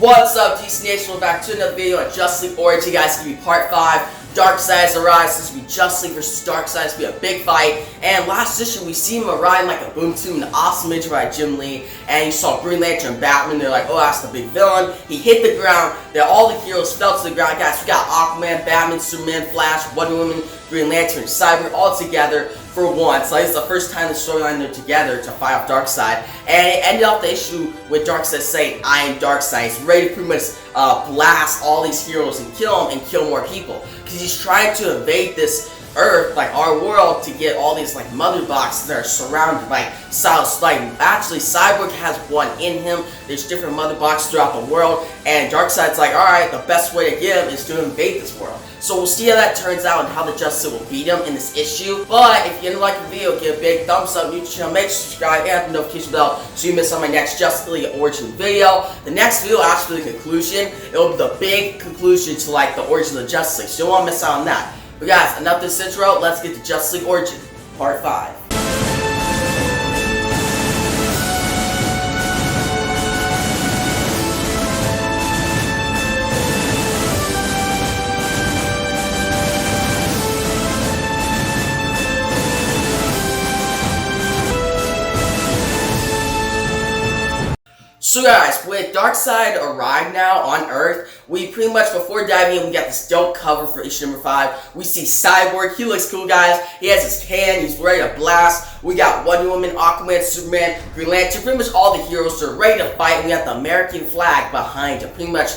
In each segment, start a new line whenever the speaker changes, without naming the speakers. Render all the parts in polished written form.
What's up, DC Nation? We're back to another video on Justice League Origin. Guys, it's gonna be part 5. Darkseid has arrived. This is gonna be Justice League versus Darkseid. It's gonna be a big fight. And last issue, we see him arrive like a boom tube, an awesome image by Jim Lee. And you saw Green Lantern and Batman. They're like, oh, that's the big villain. He hit the ground. Then all the heroes fell to the ground. Guys, we got Aquaman, Batman, Superman, Flash, Wonder Woman, Green Lantern, Cyborg all together for once. So this is the first time the storyline they're together to fight off Darkseid. And it ended off the issue with Darkseid saying, I am Darkseid. He's ready to pretty much blast all these heroes and kill them and kill more people. Because he's trying to invade this Earth, like our world, to get all these like mother boxes that are surrounded by Silas Light. Actually, Cyborg has one in him. There's different mother boxes throughout the world, and Darkseid's like, alright, the best way to get him is to invade this world. So we'll see how that turns out and how the Justice League will beat him in this issue. But if you didn't like the video, give a big thumbs up, new to the channel, make sure to subscribe and hit the notification bell so you miss on my next Justice League Origin video. The next video, actually the conclusion, it will be the big conclusion to like the origin of the Justice League, so you don't want to miss out on that. But guys, enough this intro, let's get to Justice League Origin, part 5. So guys, with Darkseid arrived now on Earth, we pretty much, before diving in, we got this dope cover for issue number 5. We see Cyborg, he looks cool, guys. He has his hand, he's ready to blast. We got Wonder Woman, Aquaman, Superman, Green Lantern, pretty much all the heroes are ready to fight, and we got the American flag behind to pretty much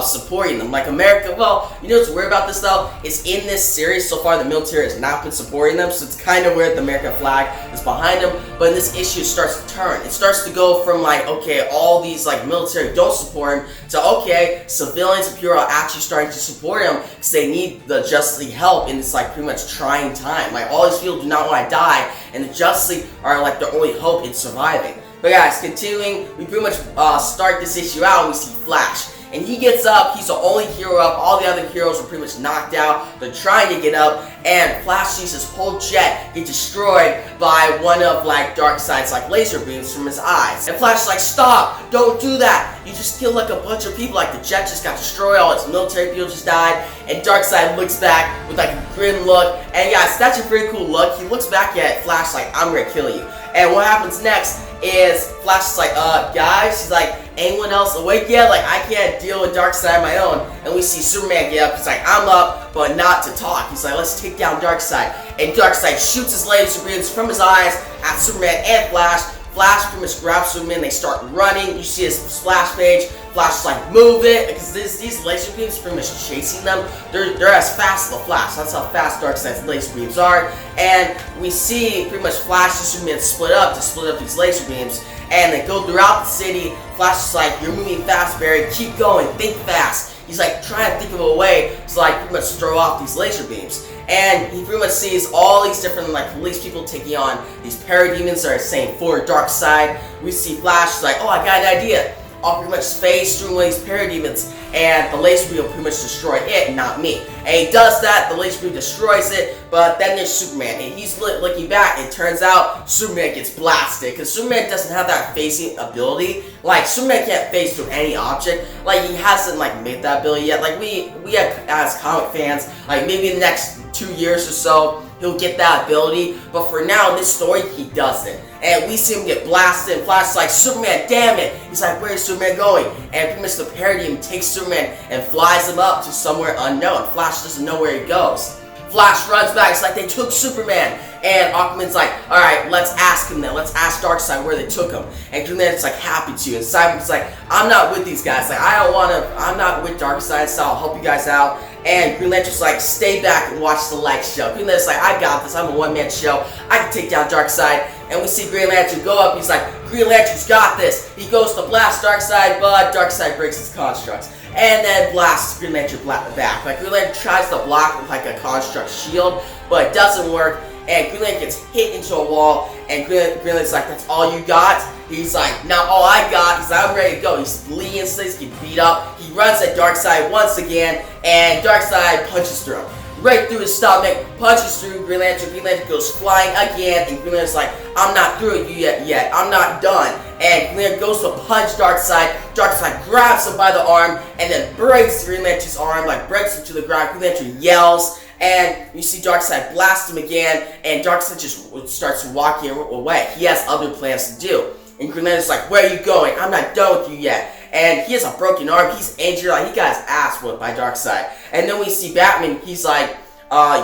supporting them. Like America, well, you know what's weird about this though? It's in this series, so far the military has not been supporting them, so it's kind of weird the American flag is behind them. But in this issue, it starts to turn. It starts to go from like, okay, all these like military don't support him, to okay, civilians and people are actually starting to support him because they need the Justice League help in this like pretty much trying time. Like all these people do not want to die, and the Justice League are like the only hope in surviving. But guys, continuing, we pretty much start this issue out and we see Flash. And he gets up, he's the only hero up, all the other heroes are pretty much knocked out, they're trying to get up, and Flash sees his whole jet get destroyed by one of like Darkseid's like laser beams from his eyes. And Flash is like, stop, don't do that, you just killed like a bunch of people, like the jet just got destroyed, all its military people just died, and Darkseid looks back with like a grim look, and guys, that's a pretty cool look. He looks back at Flash like, I'm gonna kill you. And what happens next is Flash is like, guys, he's like, anyone else awake yet? Like, I can't deal with Darkseid on my own. And we see Superman get up, he's like, I'm up, but not to talk. He's like, let's take down Darkseid. And Darkseid shoots his laser beams from his eyes at Superman and Flash. Flash pretty much grabs Superman, they start running, you see his splash page, Flash is like, move it, because these laser beams pretty much chasing them, they're as fast as the Flash, that's how fast Darkseid's laser beams are, and we see pretty much Flash and Superman split up these laser beams, and they go throughout the city. Flash is like, you're moving fast, Barry, keep going, think fast. He's like trying to think of a way to like pretty much throw off these laser beams. And he pretty much sees all these different like police people taking on these parademons that are saying for Darkseid. We see Flash is like, oh, I got an idea. I'll pretty much phase through one of these parademons and the laser beam will pretty much destroy it, not me. And he does that, the laser beam destroys it, but then there's Superman, and he's looking back, and it turns out Superman gets blasted, because Superman doesn't have that phasing ability. Like, Superman can't phase through any object, like, he hasn't, like, made that ability yet. Like, we have, as comic fans, like, maybe in the next 2 years or so, he'll get that ability, but for now, in this story, he doesn't. And we see him get blasted, and Flash is like, Superman, damn it! He's like, where's Superman going? And pretty much the parademon takes Superman and flies him up to somewhere unknown. Flash doesn't know where he goes. Flash runs back, it's like, they took Superman! And Aquaman's like, alright, let's ask him then, let's ask Darkseid where they took him. And Green Lantern's like, happy to, and Cyborg's like, I'm not with these guys, like, I'm not with Darkseid, so I'll help you guys out. And Green Lantern's like, stay back and watch the light show. Green Lantern's like, I got this, I'm a one-man show, I can take down Darkseid. And we see Green Lantern go up, he's like, Green Lantern's got this. He goes to blast Darkseid, but Darkseid breaks his constructs. And then blasts Green Lantern back. Like, Green Lantern tries to block with like a construct shield, but it doesn't work. And Green Lantern gets hit into a wall, and Green Lantern's like, that's all you got? He's like, not all I got, he's like, I'm ready to go. He's bleeding, he's getting beat up. He runs at Darkseid once again, and Darkseid punches through him. right through his stomach, punches through Green Lantern. Green Lantern goes flying again, and Green Lantern's like, I'm not through with you yet, I'm not done. And Green Lantern goes to punch Darkseid Darkseid grabs him by the arm and then breaks Green Lantern's arm, like breaks him to the ground. Green Lantern yells, and you see Darkseid blast him again, and Darkseid just starts walking away. He has other plans to do. And Green Lantern's like, where are you going? I'm not done with you yet. And he has a broken arm. He's injured. Like, he got his ass whooped by Darkseid. And then we see Batman. He's like,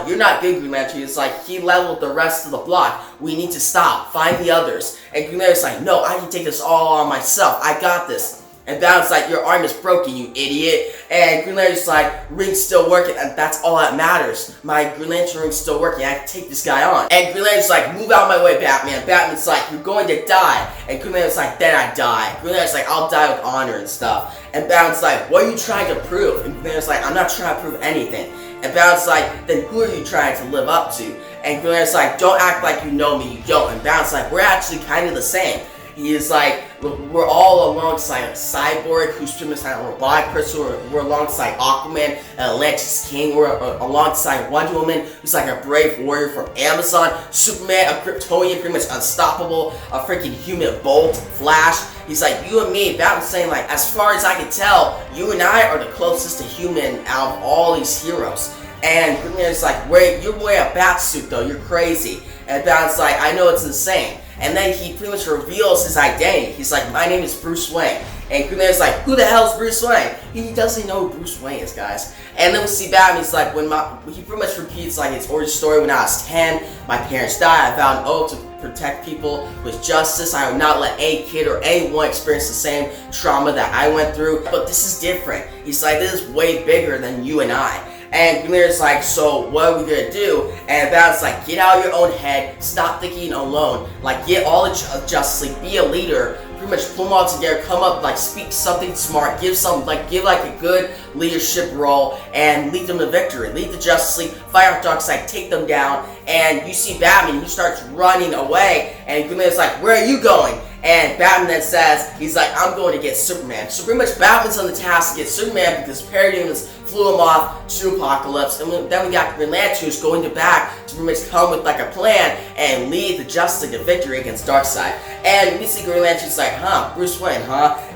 you're not good, Green Lantern. It's like, he leveled the rest of the block. We need to stop. Find the others. And Green Lantern's like, no, I can take this all on myself. I got this. And Batman's like, your arm is broken, you idiot. And Green Lantern's like, ring's still working, and that's all that matters. My Green Lantern ring's still working, I can take this guy on. And Green Lantern's like, move out of my way, Batman. Batman's like, you're going to die. And Green Lantern's like, then I die. Green Lantern's like, I'll die with honor and stuff. And Batman's like, what are you trying to prove? And Green Lantern's like, I'm not trying to prove anything. And Batman's like, then who are you trying to live up to? And Green Lantern's like, don't act like you know me, you don't. And Batman's like, we're actually kind of the same. He is like, we're all alongside Cyborg, who's pretty much a robotic person. We're alongside Aquaman and Atlantis King. We're alongside Wonder Woman, who's like a brave warrior from Amazon. Superman, a Kryptonian, pretty much unstoppable. A freaking human Bolt, Flash. He's like, you and me. Batman's saying, like, as far as I can tell, you and I are the closest to human out of all these heroes. And Green Lantern's like, you're wearing a bat suit though, you're crazy. And Batman's like, I know it's insane. And then he pretty much reveals his identity. He's like, my name is Bruce Wayne. And Green Lantern's like, who the hell is Bruce Wayne? He doesn't know who Bruce Wayne is, guys. And then we see Batman, he's like, he pretty much repeats like his origin story. When I was 10, my parents died. I vowed an oath to protect people with justice. I would not let any kid or anyone experience the same trauma that I went through. But this is different. He's like, this is way bigger than you and I. And Green Lantern's like, so what are we gonna do? And Batman's like, get out of your own head, stop thinking alone, like get all the Justice League, be a leader, pretty much pull them all together, come up, like speak something smart, give like a good leadership role, and lead them to victory. Lead the Justice League, fight off Darkseid, take them down, and you see Batman, he starts running away, and Green Lantern's like, where are you going? And Batman then says, he's like, I'm going to get Superman. So pretty much Batman's on the task to get Superman because Parademons flew him off to Apocalypse. And then we got Green Lantern who's going to back to pretty much come with like a plan and lead the Justice League to victory against Darkseid. And we see Green Lantern's like, Bruce Wayne,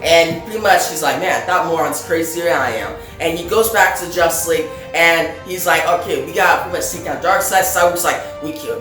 And pretty much he's like, man, that moron's crazier than I am. And he goes back to the Justice League and he's like, okay, we gotta pretty much take down Darkseid. Cyborg's like,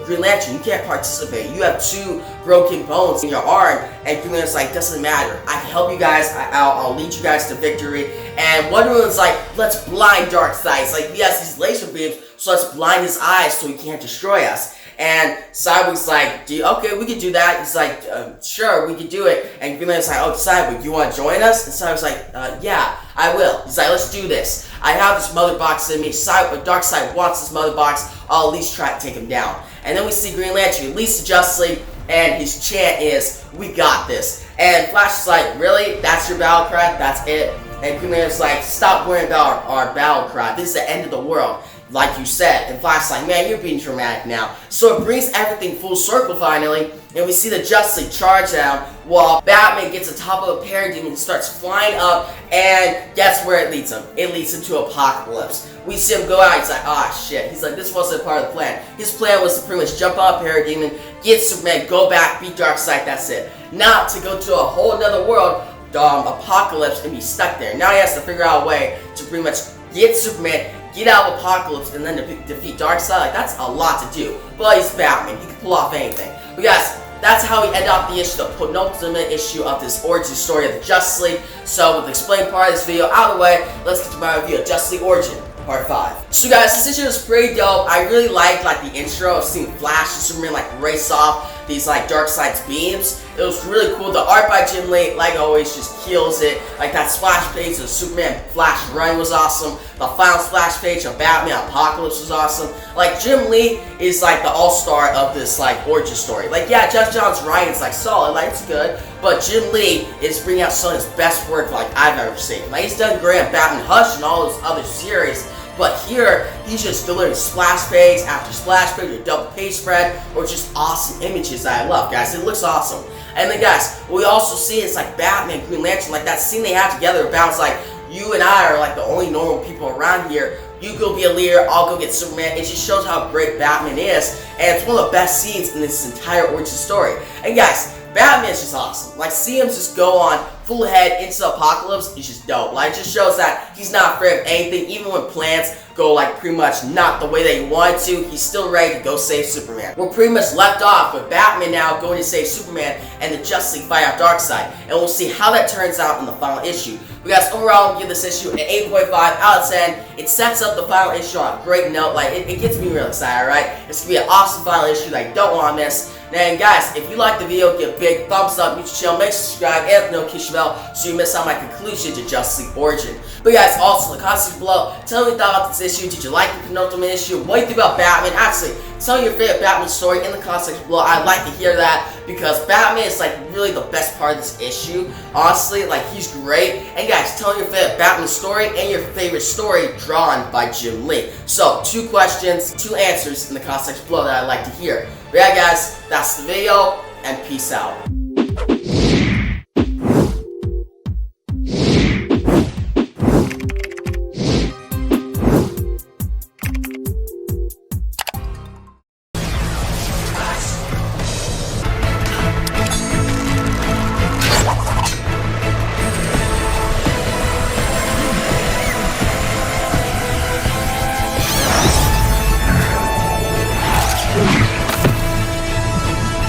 Green Lantern, you can't participate. You have 2 broken bones in your arm. And Green Lantern's like, doesn't matter. I can help you guys. I'll lead you guys to victory. And Wonder Woman's like, let's blind Darkseid. It's like, he has these laser beams, so let's blind his eyes so he can't destroy us. And Cyborg's like, okay, we can do that. He's like, sure, we can do it. And Green Lantern's like, oh, Cyborg, you want to join us? And Cyborg's like, yeah, I will. He's like, let's do this. I have this mother box in me. Darkseid wants this mother box. I'll at least try to take him down. And then we see Green Lantern release the Justice League, and his chant is, we got this. And Flash is like, really? That's your battle cry? That's it? And Green Lantern's like, stop worrying about our battle cry. This is the end of the world, like you said. And Flash's like, man, you're being dramatic now. So it brings everything full circle finally, and we see the Justice League charge down while Batman gets atop of a Parademon and starts flying up, and guess where it leads him? It leads him to Apocalypse. We see him go out, he's like, shit. He's like, this wasn't part of the plan. His plan was to pretty much jump on a Parademon, get Superman, go back, beat Darkseid, that's it. Not to go to a whole nother world, Apocalypse, and be stuck there. Now he has to figure out a way to pretty much get Superman, get out of Apocalypse, and then defeat Darkseid. Like, that's a lot to do. But he's Batman, he can pull off anything. But guys, that's how we end off the issue, the penultimate issue of this origin story of the Justice League. So with the explained part of this video out of the way, let's get to my review of Justice League Origin. Part 5. So guys, this issue was pretty dope. I really liked like the intro of seeing Flash and Superman like race off these like Darkseid's beams. It was really cool. The art by Jim Lee, like always, just kills it. Like that splash page of Superman Flash run was awesome. The final splash page of Batman Apocalypse was awesome. Like Jim Lee is like the all-star of this like origin story. Like yeah, Jeff Johns' writing's like solid, like it's good, but Jim Lee is bringing out some of his best work like I've ever seen. Like he's done great on Batman Hush and all those other series. But here, he's just delivering splash page after splash page or double page spread or just awesome images that I love, guys. It looks awesome. And then, guys, what we also see is like Batman, Green Lantern, like that scene they have together about it's like you and I are like the only normal people around here. You go be a leader, I'll go get Superman. It just shows how great Batman is, and it's one of the best scenes in this entire origin story. And guys, Batman's just awesome. Like, see him just go on full head into the apocalypse is just dope. Like, it just shows that he's not afraid of anything, even when plans go like pretty much not the way they wanted to. He's still ready to go save Superman. We're pretty much left off with Batman now going to save Superman and the Justice League fight out Darkseid, and we'll see how that turns out in the final issue. But guys, overall, give this issue an 8.5 out of 10. It sets up the final issue on a great note. Like, it gets me real excited, right? It's gonna be an awesome final issue that you don't want to miss. And guys, if you like the video, give a big thumbs up, YouTube channel, make sure to subscribe, and hit the notification bell so you miss out my conclusion to Justice League Origin. But guys, also in the comments below, tell me what you thought about this issue. Did you like the penultimate issue? What do you think about Batman? Actually, tell me your favorite Batman story in the comments below. I'd like to hear that because Batman is like really the best part of this issue. Honestly, like, he's great. And guys, tell me your favorite Batman story and your favorite story drawn by Jim Lee. So, 2 questions, 2 answers in the comments below that I'd like to hear. But yeah guys, that's the video, and peace out.